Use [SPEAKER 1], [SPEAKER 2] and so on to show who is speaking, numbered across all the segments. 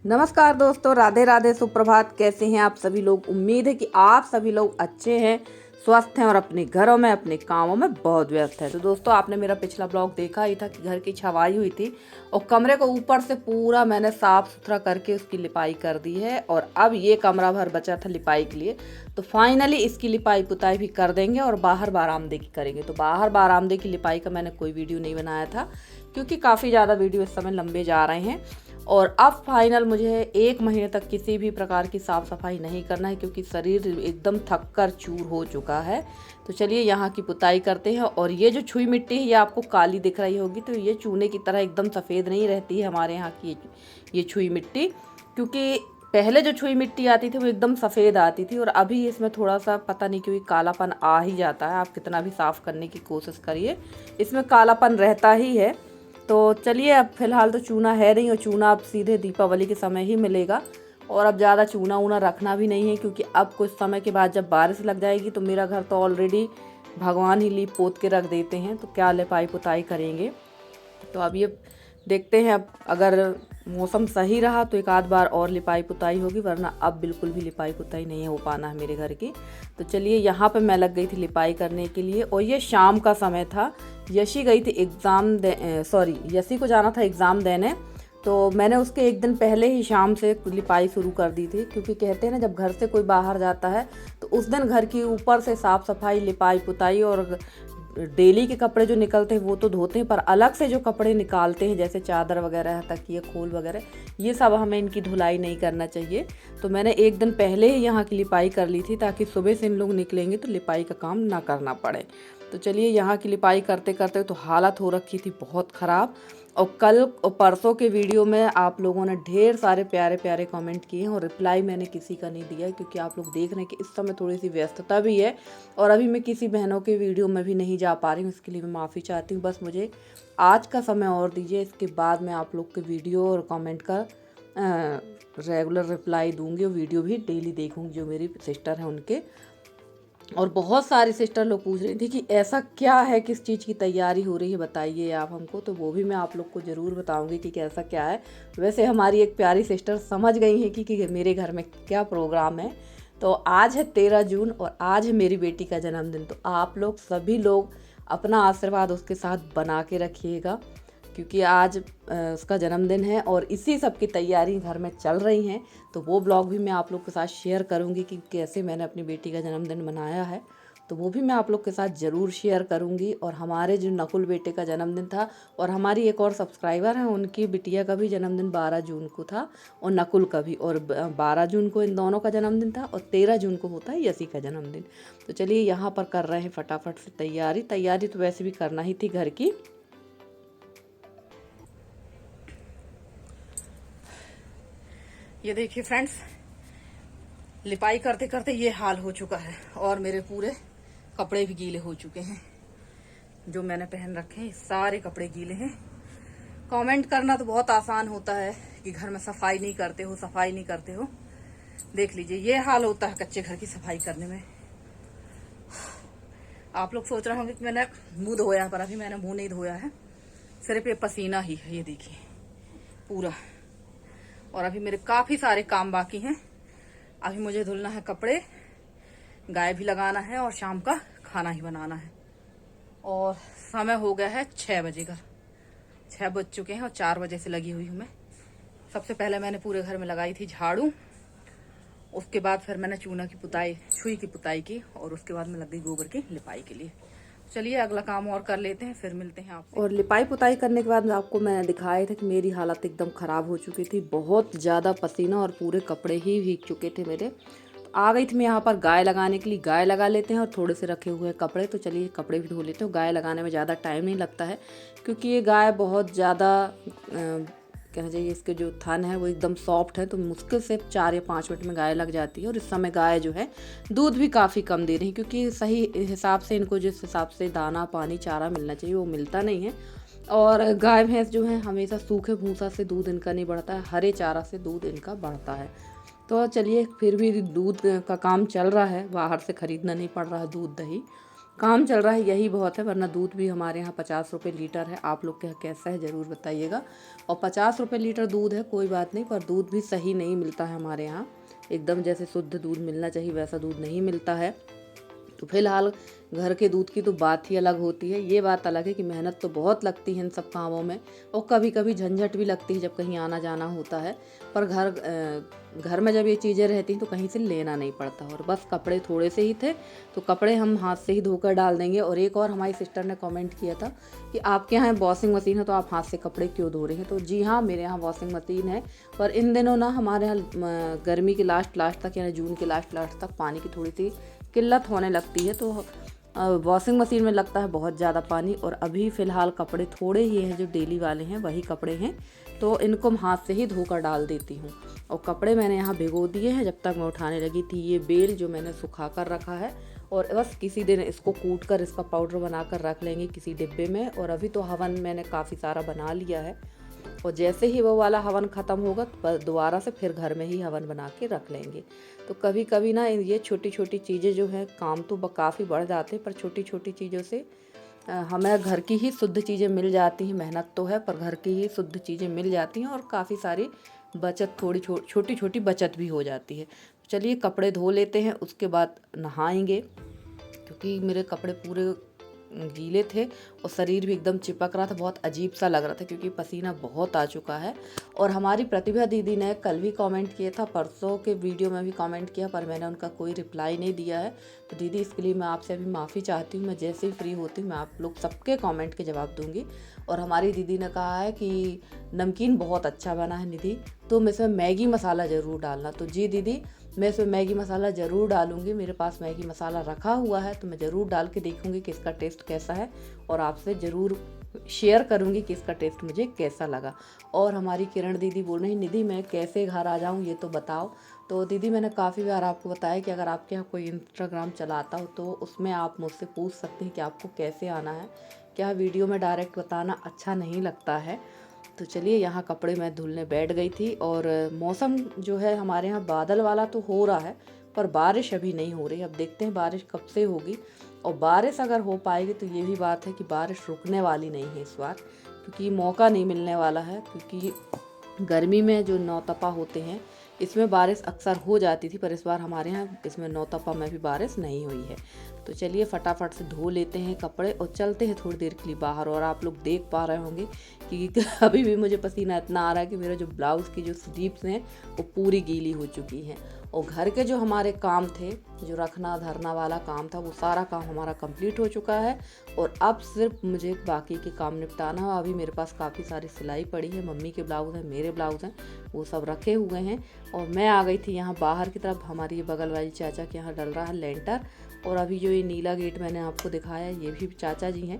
[SPEAKER 1] नमस्कार दोस्तों, राधे राधे, सुप्रभात। कैसे हैं आप सभी लोग? उम्मीद है कि आप सभी लोग अच्छे हैं, स्वस्थ हैं और अपने घरों में अपने कामों में बहुत व्यस्त है। तो दोस्तों, आपने मेरा पिछला ब्लॉग देखा ही था कि घर की छवाई हुई थी और कमरे को ऊपर से पूरा मैंने साफ सुथरा करके उसकी लिपाई कर दी है। और अब ये कमरा भर बचा था लिपाई के लिए, तो फाइनली इसकी लिपाई पुताई भी कर देंगे और बाहर बारामदे की करेंगे। तो बाहर बारामदे की लिपाई का मैंने कोई वीडियो नहीं बनाया था क्योंकि काफ़ी ज़्यादा वीडियो इस समय लंबे जा रहे हैं। और अब फाइनल मुझे 1 महीने तक किसी भी प्रकार की साफ़ सफाई नहीं करना है क्योंकि शरीर एकदम थक कर चूर हो चुका है। तो चलिए यहाँ की पुताई करते हैं। और ये जो छुई मिट्टी है ये आपको काली दिख रही होगी, तो ये चूने की तरह एकदम सफ़ेद नहीं रहती है हमारे यहाँ की ये छुई मिट्टी, क्योंकि पहले जो छुई मिट्टी आती थी वो एकदम सफ़ेद आती थी और अभी इसमें थोड़ा सा पता नहीं क्यों कालापन आ ही जाता है। आप कितना भी साफ़ करने की कोशिश करिए, इसमें कालापन रहता ही है। तो चलिए, अब फिलहाल तो चूना है नहीं और चूना अब सीधे दीपावली के समय ही मिलेगा। और अब ज़्यादा चूना ऊना रखना भी नहीं है क्योंकि अब कुछ समय के बाद जब बारिश लग जाएगी तो मेरा घर तो ऑलरेडी भगवान ही लीप पोत के रख देते हैं, तो क्या लिपाई पुताई करेंगे। तो अब ये देखते हैं, अब अगर मौसम सही रहा तो एक आध बार और लिपाई पुताई होगी, वरना अब बिल्कुल भी लिपाई पुताई नहीं हो पाना है मेरे घर की। तो चलिए, यहाँ पे मैं लग गई थी लिपाई करने के लिए और ये शाम का समय था। यशी गई थी यशी को जाना था एग्ज़ाम देने, तो मैंने उसके एक दिन पहले ही शाम से लिपाई शुरू कर दी थी क्योंकि कहते हैं ना, जब घर से कोई बाहर जाता है तो उस दिन घर की ऊपर से साफ़ सफाई, लिपाई पुताई और डेली के कपड़े जो निकलते हैं वो तो धोते हैं, पर अलग से जो कपड़े निकालते हैं जैसे चादर वगैरह, तकिए खोल वगैरह, ये सब हमें इनकी धुलाई नहीं करना चाहिए। तो मैंने एक दिन पहले ही यहाँ की लिपाई कर ली थी ताकि सुबह से इन लोग निकलेंगे तो लिपाई का काम ना करना पड़े। तो चलिए, यहाँ की लिपाई करते करते तो हालत हो रखी थी बहुत ख़राब। और कल और परसों के वीडियो में आप लोगों ने ढेर सारे प्यारे प्यारे कमेंट किए हैं और रिप्लाई मैंने किसी का नहीं दिया है क्योंकि आप लोग देख रहे हैं कि इस समय थोड़ी सी व्यस्तता भी है और अभी मैं किसी बहनों के वीडियो में भी नहीं जा पा रही हूँ। इसके लिए मैं माफ़ी चाहती हूँ। बस मुझे आज का समय और दीजिए, इसके बाद मैं आप लोग के वीडियो और कमेंट का रेगुलर रिप्लाई दूँगी और वीडियो भी डेली देखूँगी जो मेरी सिस्टर हैं उनके। और बहुत सारी सिस्टर लोग पूछ रही थी कि ऐसा क्या है, किस चीज़ की तैयारी हो रही है, बताइए आप हमको। तो वो भी मैं आप लोग को ज़रूर बताऊंगी कि कैसा क्या है। वैसे हमारी एक प्यारी सिस्टर समझ गई हैं कि मेरे घर में क्या प्रोग्राम है। तो आज है 13 जून और आज है मेरी बेटी का जन्मदिन। तो आप लोग सभी लोग अपना आशीर्वाद उसके साथ बना के रखिएगा क्योंकि आज उसका जन्मदिन है और इसी सब की तैयारी घर में चल रही हैं। तो वो ब्लॉग भी मैं आप लोग के साथ शेयर करूंगी कि कैसे मैंने अपनी बेटी का जन्मदिन मनाया है, तो वो भी मैं आप लोग के साथ ज़रूर शेयर करूंगी। और हमारे जो नकुल बेटे का जन्मदिन था और हमारी एक और सब्सक्राइबर हैं उनकी बिटिया का भी जन्मदिन 12 जून को था और नकुल का भी, और 12 जून को इन दोनों का जन्मदिन था और 13 जून को होता है यसी का जन्मदिन। तो चलिए, यहाँ पर कर रहे हैं फटाफट से तैयारी तो वैसे भी करना ही थी घर की। ये देखिए फ्रेंड्स, लिपाई करते करते ये हाल हो चुका है और मेरे पूरे कपड़े भी गीले हो चुके हैं। जो मैंने पहन रखे हैं सारे कपड़े गीले हैं। कमेंट करना तो बहुत आसान होता है कि घर में सफाई नहीं करते हो, सफाई नहीं करते हो। देख लीजिए, ये हाल होता है कच्चे घर की सफाई करने में। आप लोग सोच रहे होंगे कि मैंने मुंह धोया, पर अभी मैंने मुंह नहीं धोया है, सिर्फ ये पसीना ही है, ये देखिए पूरा। और अभी मेरे काफी सारे काम बाकी हैं। अभी मुझे धुलना है कपड़े, गाय भी लगाना है और शाम का खाना ही बनाना है। और समय हो गया है 6 बजे का, 6 बज चुके हैं और 4 बजे से लगी हुई हूँ मैं। सबसे पहले मैंने पूरे घर में लगाई थी झाड़ू, उसके बाद फिर मैंने चूना की पुताई, छुई की पुताई की और उसके बाद मैं लग गई गोबर की लिपाई के लिए। चलिए, अगला काम और कर लेते हैं, फिर मिलते हैं आपसे। और लिपाई पुताई करने के बाद आपको मैंने दिखाया था कि मेरी हालत एकदम ख़राब हो चुकी थी, बहुत ज़्यादा पसीना और पूरे कपड़े ही भीग चुके थे मेरे। तो आ गई थी मैं यहाँ पर गाय लगाने के लिए। गाय लगा लेते हैं और थोड़े से रखे हुए कपड़े, तो चलिए कपड़े भी धो लेते हैं। गाय लगाने में ज़्यादा टाइम नहीं लगता है क्योंकि ये गाय बहुत ज़्यादा कहना चाहिए, इसके जो थन है वो एकदम सॉफ्ट है, तो मुश्किल से 4 या 5 मिनट में गाय लग जाती है। और इस समय गाय जो है दूध भी काफ़ी कम दे रही है क्योंकि सही हिसाब से इनको जिस हिसाब से दाना पानी चारा मिलना चाहिए वो मिलता नहीं है। और गाय भैंस जो है हमेशा सूखे भूसा से दूध इनका नहीं बढ़ता है, हरे चारा से दूध इनका बढ़ता है। तो चलिए, फिर भी दूध का काम चल रहा है, बाहर से खरीदना नहीं पड़ रहा है दूध दही। काम चल रहा है यही बहुत है, वरना दूध भी हमारे यहाँ 50 रुपये लीटर है। आप लोग के यहाँ कैसा है ज़रूर बताइएगा। और 50 रुपये लीटर दूध है कोई बात नहीं, पर दूध भी सही नहीं मिलता है हमारे यहाँ। एकदम जैसे शुद्ध दूध मिलना चाहिए वैसा दूध नहीं मिलता है। तो फिलहाल घर के दूध की तो बात ही अलग होती है। ये बात अलग है कि मेहनत तो बहुत लगती है इन सब कामों में, और कभी कभी झंझट भी लगती है जब कहीं आना जाना होता है। पर घर में जब ये चीज़ें रहती हैं तो कहीं से लेना नहीं पड़ता। और बस कपड़े थोड़े से ही थे तो कपड़े हम हाथ से ही धोकर डाल देंगे। और एक और हमारी सिस्टर ने कमेंट किया था कि आपके यहाँ वॉशिंग मशीन है तो आप हाथ से कपड़े क्यों धो रहे हैं। तो जी हाँ, मेरे यहाँ वॉशिंग मशीन है, पर इन दिनों ना हमारे यहाँ गर्मी के लास्ट तक यानी जून के लास्ट तक पानी की थोड़ी सी किल्लत होने लगती है। तो वॉशिंग मशीन में लगता है बहुत ज़्यादा पानी। और अभी फ़िलहाल कपड़े थोड़े ही हैं जो डेली वाले हैं वही कपड़े हैं, तो इनको मैं हाथ से ही धोकर डाल देती हूँ। और कपड़े मैंने यहाँ भिगो दिए हैं जब तक मैं उठाने लगी थी। ये बेल जो मैंने सुखा कर रखा है, और बस किसी दिन इसको कूट कर इसका पाउडर बना कर रख लेंगे किसी डिब्बे में। और अभी तो हवन मैंने काफ़ी सारा बना लिया है, और जैसे ही वो वाला हवन ख़त्म होगा तो दोबारा से फिर घर में ही हवन बना के रख लेंगे। तो कभी कभी ना ये छोटी छोटी चीज़ें जो हैं, काम तो काफ़ी बढ़ जाते हैं पर छोटी छोटी चीज़ों से हमें घर की ही शुद्ध चीज़ें मिल जाती हैं। मेहनत तो है पर घर की ही शुद्ध चीज़ें मिल जाती हैं, और काफ़ी सारी बचत, थोड़ी छोटी छोटी बचत भी हो जाती है। चलिए कपड़े धो लेते हैं, उसके बाद नहाएंगे, क्योंकि मेरे कपड़े पूरे गीले थे और शरीर भी एकदम चिपक रहा था, बहुत अजीब सा लग रहा था क्योंकि पसीना बहुत आ चुका है। और हमारी प्रतिभा दीदी ने कल भी कमेंट किया था, परसों के वीडियो में भी कमेंट किया, पर मैंने उनका कोई रिप्लाई नहीं दिया है। तो दीदी इसके लिए मैं आपसे अभी माफ़ी चाहती हूँ। मैं जैसे ही फ्री होती हूँ मैं आप लोग सबके कमेंट के जवाब दूँगी। और हमारी दीदी ने कहा है कि नमकीन बहुत अच्छा बना है निधि, तुम इसमें मैगी मसाला ज़रूर डालना। तो जी दीदी, मैं इसमें मैगी मसाला ज़रूर डालूंगी। मेरे पास मैगी मसाला रखा हुआ है, तो मैं ज़रूर डाल के देखूंगी कि इसका टेस्ट कैसा है, और आपसे ज़रूर शेयर करूंगी कि इसका टेस्ट मुझे कैसा लगा। और हमारी किरण दीदी बोल रही निधि मैं कैसे घर आ जाऊं ये तो बताओ। तो दीदी मैंने काफ़ी बार आपको बताया कि अगर आपके यहाँ कोई इंस्टाग्राम चलाता हो तो उसमें आप मुझसे पूछ सकते हैं कि आपको कैसे आना है। क्या वीडियो में डायरेक्ट बताना अच्छा नहीं लगता है। तो चलिए यहाँ कपड़े मैं धुलने बैठ गई थी। और मौसम जो है हमारे यहाँ बादल वाला तो हो रहा है, पर बारिश अभी नहीं हो रही। अब देखते हैं बारिश कब से होगी, और बारिश अगर हो पाएगी तो ये भी बात है कि बारिश रुकने वाली नहीं है इस बार, क्योंकि मौका नहीं मिलने वाला है। क्योंकि गर्मी में जो नौतपा होते हैं इसमें बारिश अक्सर हो जाती थी, पर इस बार हमारे यहाँ इसमें नौतपा में भी बारिश नहीं हुई है। तो चलिए फटाफट से धो लेते हैं कपड़े और चलते हैं थोड़ी देर के लिए बाहर। और आप लोग देख पा रहे होंगे कि अभी भी मुझे पसीना इतना आ रहा है कि मेरा जो ब्लाउज़ की जो स्लीव्स हैं वो पूरी गीली हो चुकी हैं। और घर के जो हमारे काम थे, जो रखना धरना वाला काम था, वो सारा काम हमारा कंप्लीट हो चुका है। और अब सिर्फ मुझे बाकी के काम निपटाना है। अभी मेरे पास काफ़ी सारी सिलाई पड़ी है, मम्मी के ब्लाउज़ हैं, मेरे ब्लाउज़ हैं, वो सब रखे हुए हैं। और मैं आ गई थी यहाँ बाहर की तरफ। हमारी ये बगल वाली चाचा के यहाँ डल रहा है लेंटर। और अभी जो ये नीला गेट मैंने आपको दिखाया ये भी चाचा जी हैं,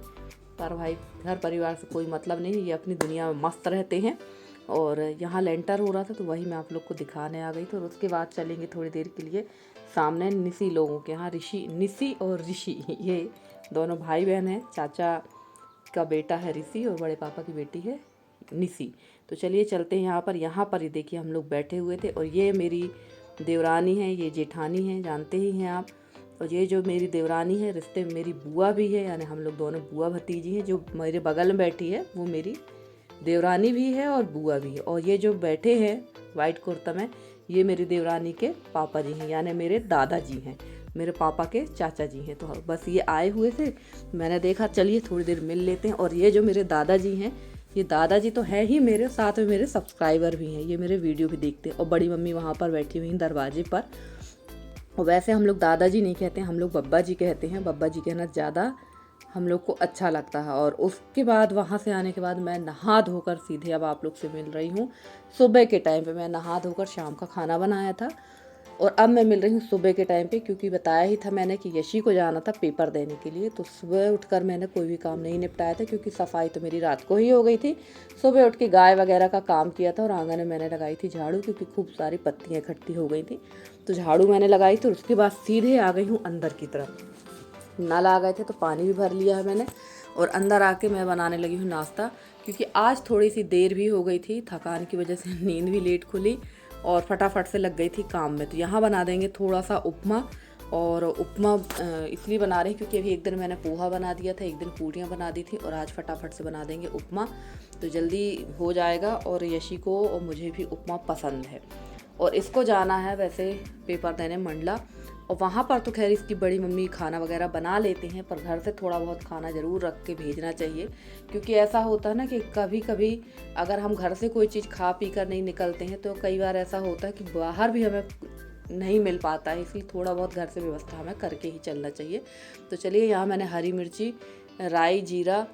[SPEAKER 1] पर भाई घर परिवार से कोई मतलब नहीं, ये अपनी दुनिया में मस्त रहते हैं। और यहाँ लेंटर हो रहा था तो वही मैं आप लोग को दिखाने आ गई थी। और उसके बाद चलेंगे थोड़ी देर के लिए सामने निसी लोगों के यहाँ। निसी और ऋषि ये दोनों भाई बहन हैं। चाचा का बेटा है ऋषि और बड़े पापा की बेटी है निसी। तो चलिए चलते हैं यहाँ पर ही देखिए हम लोग बैठे हुए थे। और ये मेरी देवरानी है, ये जेठानी है, जानते ही हैं आप। और ये जो मेरी देवरानी है रिश्ते में मेरी बुआ भी है, यानी हम लोग दोनों बुआ भतीजी हैं। जो मेरे बगल में बैठी है वो मेरी देवरानी भी है और बुआ भी है। और ये जो बैठे हैं वाइट कुर्ता में ये मेरी देवरानी के पापा जी हैं, यानी मेरे दादाजी हैं, मेरे पापा के चाचा जी हैं। तो बस ये आए हुए थे, मैंने देखा चलिए थोड़ी देर मिल लेते हैं। और ये जो मेरे दादाजी हैं, ये दादाजी तो है ही मेरे, साथ में मेरे सब्सक्राइबर भी हैं, ये मेरे वीडियो भी देखते हैं। और बड़ी मम्मी वहाँ पर बैठी हुई हैं दरवाजे पर। और वैसे हम लोग दादाजी नहीं कहते हैं, हम लोग बब्बा जी कहते हैं। बब्बा जी कहना ज़्यादा हम लोग को अच्छा लगता है। और उसके बाद वहाँ से आने के बाद मैं नहा धोकर सीधे अब आप लोग से मिल रही हूँ। सुबह के टाइम पे मैं नहा धोकर शाम का खाना बनाया था, और अब मैं मिल रही हूँ सुबह के टाइम पे, क्योंकि बताया ही था मैंने कि यशी को जाना था पेपर देने के लिए। तो सुबह उठकर मैंने कोई भी काम नहीं निपटाया था, क्योंकि सफाई तो मेरी रात को ही हो गई थी। सुबह उठ के गाय वगैरह का काम किया था, और आंगन में मैंने लगाई थी झाड़ू, क्योंकि खूब सारी पत्तियाँ इकट्ठी हो गई थी। तो झाड़ू मैंने लगाई थी, और उसके बाद सीधे आ गई हूँ अंदर की तरफ। नल आ गए थे तो पानी भी भर लिया है मैंने, और अंदर आके मैं बनाने लगी हूँ नाश्ता। क्योंकि आज थोड़ी सी देर भी हो गई थी, थकान की वजह से नींद भी लेट खुली और फटाफट से लग गई थी काम में। तो यहाँ बना देंगे थोड़ा सा उपमा, और उपमा इसलिए बना रहे हैं क्योंकि अभी एक दिन मैंने पोहा बना दिया था, एक दिन पूरियाँ बना दी थी और आज फटाफट से बना देंगे उपमा, तो जल्दी हो जाएगा। और यशी को और मुझे भी उपमा पसंद है। और इसको जाना है वैसे पेपर देने मंडला, और वहाँ पर तो खैर इसकी बड़ी मम्मी खाना वगैरह बना लेती हैं, पर घर से थोड़ा बहुत खाना ज़रूर रख के भेजना चाहिए। क्योंकि ऐसा होता है ना कि कभी कभी अगर हम घर से कोई चीज़ खा पी कर नहीं निकलते हैं तो कई बार ऐसा होता है कि बाहर भी हमें नहीं मिल पाता है, इसलिए थोड़ा बहुत घर से व्यवस्था हमें करके ही चलना चाहिए। तो चलिए, यहाँ मैंने हरी मिर्ची, राई, जीरा,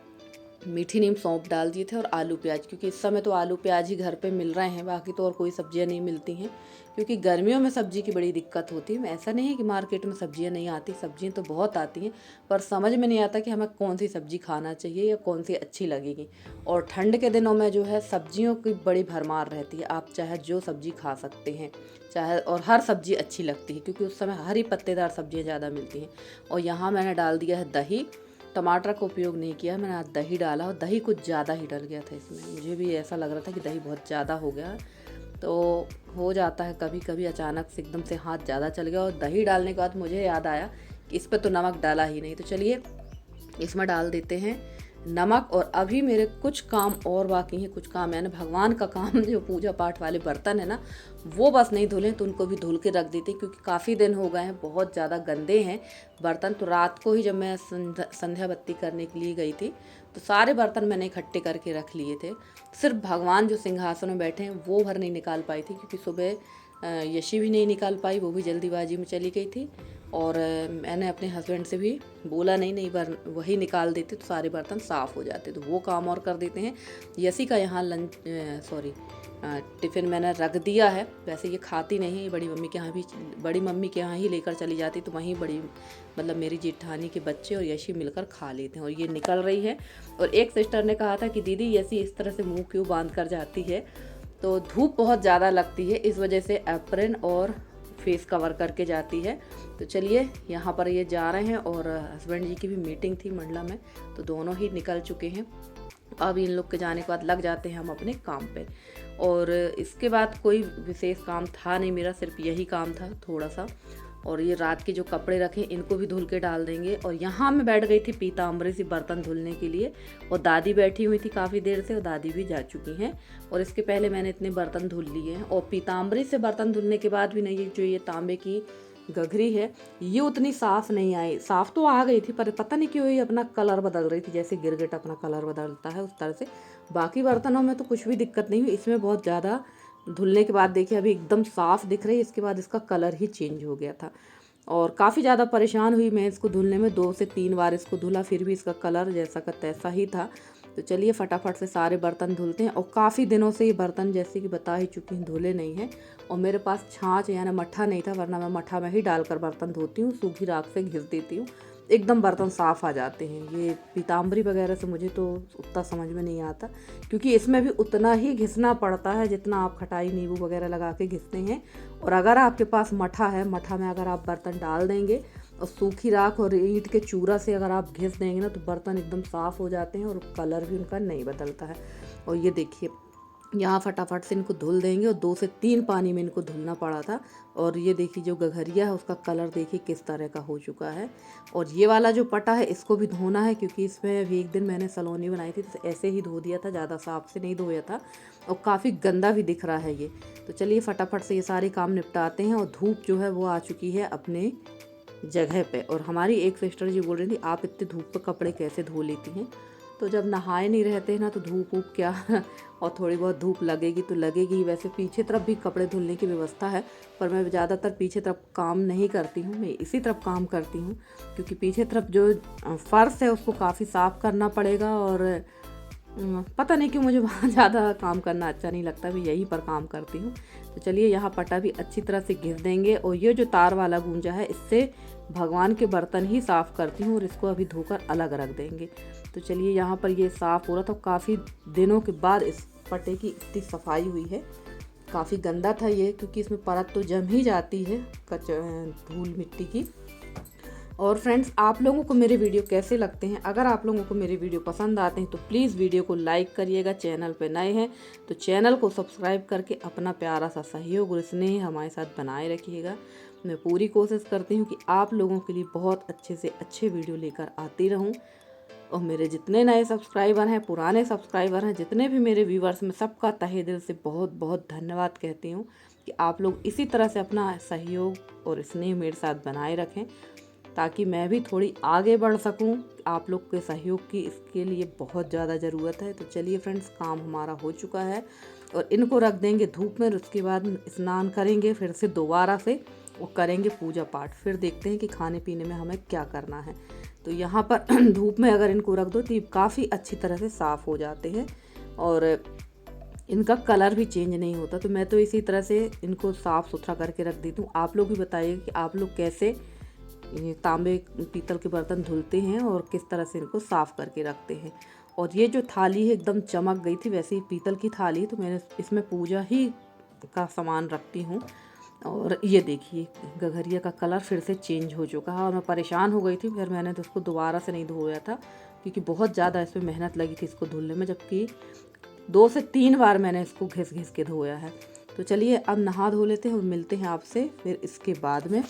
[SPEAKER 1] मीठी नीम, सौंफ डाल दिए थे और आलू प्याज, क्योंकि इस समय तो आलू प्याज ही घर पे मिल रहे हैं, बाकी तो और कोई सब्जियां नहीं मिलती हैं। क्योंकि गर्मियों में सब्जी की बड़ी दिक्कत होती है। ऐसा नहीं है कि मार्केट में सब्जियां नहीं आती, सब्जियां तो बहुत आती हैं, पर समझ में नहीं आता कि हमें कौन सी सब्जी खाना चाहिए या कौन सी अच्छी लगेगी। और ठंड के दिनों में जो है सब्जियों की बड़ी भरमार रहती है, आप चाहे जो सब्जी खा सकते हैं, चाहे, और हर सब्जी अच्छी लगती है क्योंकि उस समय हरी पत्तेदार सब्जियाँ ज़्यादा मिलती हैं। और यहाँ मैंने डाल दिया है दही, टमाटर का उपयोग नहीं किया, मैंने आज दही डाला और दही कुछ ज़्यादा ही डल गया था इसमें। मुझे भी ऐसा लग रहा था कि दही बहुत ज़्यादा हो गया, तो हो जाता है कभी कभी अचानक से एकदम से हाथ ज़्यादा चल गया। और दही डालने के बाद मुझे याद आया कि इस पर तो नमक डाला ही नहीं, तो चलिए इसमें डाल देते हैं नमक। और अभी मेरे कुछ काम और बाकी हैं, कुछ काम यानी भगवान का काम, जो पूजा पाठ वाले बर्तन है ना, वो बस नहीं धुले तो उनको भी धुल के रख देते, क्योंकि काफ़ी दिन हो गए हैं, बहुत ज़्यादा गंदे हैं बर्तन। तो रात को ही जब मैं संध्या बत्ती करने के लिए गई थी तो सारे बर्तन मैंने इकट्ठे करके रख लिए थे। सिर्फ भगवान जो सिंहासन में बैठे हैं वो भर नहीं निकाल पाई थी, क्योंकि सुबह यशी भी नहीं निकाल पाई, वो भी जल्दीबाजी में चली गई थी। और मैंने अपने हस्बैंड से भी बोला नहीं बार वही निकाल देते तो सारे बर्तन साफ़ हो जाते, तो वो काम और कर देते हैं। यसी का यहाँ टिफ़िन मैंने रख दिया है। वैसे ये खाती नहीं है, बड़ी मम्मी के यहाँ ही लेकर चली जाती, तो वहीं मतलब मेरी जेठानी के बच्चे और यशी मिलकर खा लेते हैं। और ये निकल रही है। और एक सिस्टर ने कहा था कि दीदी यशी इस तरह से मुँह क्यों बांध कर जाती है, तो धूप बहुत ज़्यादा लगती है, इस वजह से एप्रन और फेस कवर करके जाती है। तो चलिए, यहाँ पर ये जा रहे हैं और हस्बैंड जी की भी मीटिंग थी मंडला में, तो दोनों ही निकल चुके हैं। अब इन लोग के जाने के बाद लग जाते हैं हम अपने काम पे। और इसके बाद कोई विशेष काम था नहीं मेरा, सिर्फ यही काम था थोड़ा सा। और ये रात के जो कपड़े रखे इनको भी धुल के डाल देंगे। और यहाँ मैं बैठ गई थी पीताम्बरी से बर्तन धुलने के लिए, और दादी बैठी हुई थी काफ़ी देर से, और दादी भी जा चुकी हैं। और इसके पहले मैंने इतने बर्तन धुल लिए हैं। और पीताम्बरी से बर्तन धुलने के बाद भी नहीं, जो ये तांबे की गघरी है ये उतनी साफ़ नहीं आई। साफ़ तो आ गई थी, पर पता नहीं क्यों ये अपना कलर बदल रही थी, जैसे गिरगिट अपना कलर बदलता है उस तरह से। बाकी बर्तनों में तो कुछ भी दिक्कत नहीं हुई, इसमें बहुत ज़्यादा धुलने के बाद देखिए अभी एकदम साफ़ दिख रही है, इसके बाद इसका कलर ही चेंज हो गया था। और काफ़ी ज़्यादा परेशान हुई मैं इसको धुलने में, 2 से 3 बार इसको धुला, फिर भी इसका कलर जैसा का तैसा ही था। तो चलिए फटाफट से सारे बर्तन धुलते हैं। और काफ़ी दिनों से ये बर्तन, जैसे कि बता ही चुकी हूँ, धुले नहीं हैं। और मेरे पास छाछ यानी मट्ठा नहीं था, वरना मैं मट्ठा में ही डालकर बर्तन धोती हूँ, सूखी राख से घिस देती हूँ, एकदम बर्तन साफ़ आ जाते हैं। ये पीताम्बरी वगैरह से मुझे तो उतना समझ में नहीं आता, क्योंकि इसमें भी उतना ही घिसना पड़ता है जितना आप खटाई नींबू वगैरह लगा के घिसते हैं। और अगर आपके पास मट्ठा है, मट्ठा में अगर आप बर्तन डाल देंगे और सूखी राख और ईंट के चूरा से अगर आप घिस देंगे ना, तो बर्तन एकदम साफ़ हो जाते हैं और कलर भी उनका नहीं बदलता है। और ये देखिए यहाँ फटाफट से इनको धुल देंगे, और 2 से 3 पानी में इनको धुलना पड़ा था। और ये देखिए जो गघरिया है उसका कलर देखिए किस तरह का हो चुका है। और ये वाला जो पटा है इसको भी धोना है, क्योंकि इसमें अभी एक दिन मैंने सलोनी बनाई थी तो ऐसे ही धो दिया था, ज़्यादा साफ से नहीं धोया था, और काफ़ी गंदा भी दिख रहा है ये। तो चलिए फटाफट से ये सारे काम निपटाते हैं। और धूप जो है वो आ चुकी है अपने जगह पे। और हमारी एक सिस्टर जी बोल रही थी, आप इतने धूप पे कपड़े कैसे धो लेती हैं। तो जब नहाए नहीं रहते हैं ना, तो धूप वूप क्या और थोड़ी बहुत धूप लगेगी तो लगेगी। वैसे पीछे तरफ भी कपड़े धुलने की व्यवस्था है, पर मैं ज़्यादातर पीछे तरफ काम नहीं करती हूँ, मैं इसी तरफ काम करती हूँ, क्योंकि पीछे तरफ जो फर्श है उसको काफ़ी साफ़ करना पड़ेगा। और पता नहीं क्यों मुझे वहाँ ज़्यादा काम करना अच्छा नहीं लगता, मैं यहीं पर काम करती हूँ। तो चलिए यहाँ पटा भी अच्छी तरह से घिस देंगे। और ये जो तार वाला गूंजा है, इससे भगवान के बर्तन ही साफ़ करती हूँ, और इसको अभी धोकर अलग रख देंगे। तो चलिए यहाँ पर ये साफ़ हो रहा था, काफ़ी दिनों के बाद इस पटे की इतनी सफाई हुई है। काफ़ी गंदा था ये, क्योंकि इसमें परत तो जम ही जाती है धूल मिट्टी की। और फ्रेंड्स, आप लोगों को मेरे वीडियो कैसे लगते हैं? अगर आप लोगों को मेरे वीडियो पसंद आते हैं तो प्लीज़ वीडियो को लाइक करिएगा। चैनल पे नए हैं तो चैनल को सब्सक्राइब करके अपना प्यारा सा सहयोग और स्नेह हमारे साथ बनाए रखिएगा। मैं पूरी कोशिश करती हूँ कि आप लोगों के लिए बहुत अच्छे से अच्छे वीडियो लेकर आती रहूँ। और मेरे जितने नए सब्सक्राइबर हैं, पुराने सब्सक्राइबर हैं, जितने भी मेरे व्यूवर्स, मैं सबका तहे दिल से बहुत बहुत धन्यवाद कहती हूँ कि आप लोग इसी तरह से अपना सहयोग और स्नेह मेरे साथ बनाए रखें, ताकि मैं भी थोड़ी आगे बढ़ सकूं। आप लोग के सहयोग की इसके लिए बहुत ज़्यादा ज़रूरत है। तो चलिए फ्रेंड्स, काम हमारा हो चुका है और इनको रख देंगे धूप में। उसके बाद स्नान करेंगे फिर से दोबारा से और करेंगे पूजा पाठ। फिर देखते हैं कि खाने पीने में हमें क्या करना है। तो यहाँ पर धूप में अगर इनको रख दो तो ये काफ़ी अच्छी तरह से साफ़ हो जाते हैं और इनका कलर भी चेंज नहीं होता। तो मैं तो इसी तरह से इनको साफ़ सुथरा करके रख देती हूँ। आप लोग भी बताइए कि आप लोग कैसे ये तांबे पीतल के बर्तन धुलते हैं और किस तरह से इनको साफ़ करके रखते हैं। और ये जो थाली है एकदम चमक गई थी, वैसे ही पीतल की थाली, तो मैंने इसमें पूजा ही का सामान रखती हूँ। और ये देखिए गगरिया का कलर फिर से चेंज हो चुका है और मैं परेशान हो गई थी। फिर मैंने तो उसको दोबारा से नहीं धोया था क्योंकि बहुत ज़्यादा इसमें मेहनत लगी थी इसको धुलने में, जबकि 2 से 3 बार मैंने इसको घिस घिस के धोया है। तो चलिए अब नहा धो लेते हैं और मिलते हैं आपसे फिर इसके बाद में।